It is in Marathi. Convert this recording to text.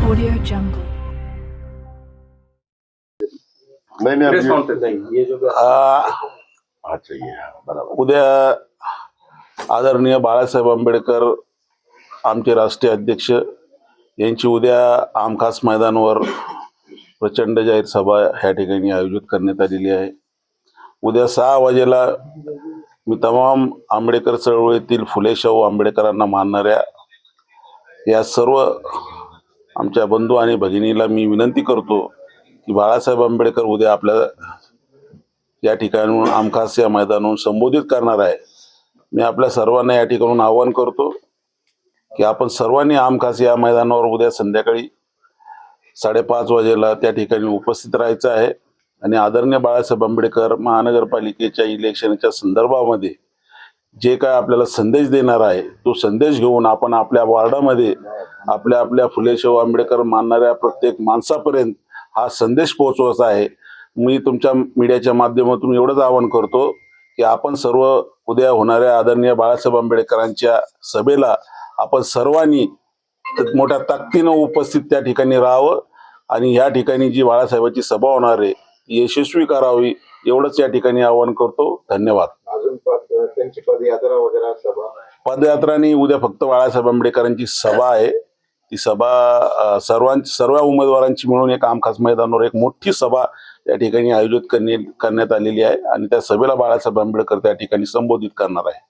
Audio Jungle. नहीं नहीं अभी रिस्पॉन्स नहीं ये जो अच्छा ये बराबर उद्या आदरणीय बाळासाहेब आंबेडकर आमचे राष्ट्रीय अध्यक्ष यांची उद्या आमखास मैदानावर प्रचंड जाहीर सभा ह्या ठिकाणी आयोजित करण्यात आलेली आहे। उद्या 6 वाजेला मी तमाम आंबेडकर चळवळीतील फुले शाहू आंबेडकरांना मानणाऱ्या या सर्व आमच्या बंधू आणि भगिनीला मी विनंती करतो की बाळासाहेब आंबेडकर उद्या आपल्या या ठिकाणून आमखास या मैदानावरून संबोधित करणार आहे। मी आपल्या सर्वांना या ठिकाणून आवाहन करतो की आपण सर्वांनी आमखास या मैदानावर उद्या संध्याकाळी 5:30 वाजेला त्या ठिकाणी उपस्थित राहायचं आहे आणि आदरणीय बाळासाहेब आंबेडकर महानगरपालिकेच्या इलेक्शनच्या संदर्भामध्ये जे काय आपल्याला संदेश देणार आहे तो संदेश घेऊन आपण आपल्या वार्डामध्ये आपल्या फुले शाहू आंबेडकर मानणाऱ्या प्रत्येक माणसापर्यंत हा संदेश पोहोचवायचा आहे। मी तुमच्या मीडियाच्या माध्यमातून एवढंच आवाहन करतो की आपण सर्व उद्या होणाऱ्या आदरणीय बाळासाहेब आंबेडकरांच्या सभेला आपण सर्वांनी मोठ्या ताकदीनं उपस्थित त्या ठिकाणी राहावं आणि या ठिकाणी जी बाळासाहेबांची सभा होणार आहे ती यशस्वी करावी एवढंच या ठिकाणी आवाहन करतो। धन्यवाद। अजून त्यांची पदयात्रा वगैरे सभा पदयात्रानी उद्या फक्त बाळासाहेब आंबेडकरांची सभा आहे। ती सभा सर्व उमेदवारांची मिळून एक आमखास मैदानावर एक मोठी सभा त्या ठिकाणी आयोजित करण्यात आलेली आहे आणि त्या सभेला बाळासाहेब आंबेडकर त्या ठिकाणी संबोधित करणार आहे।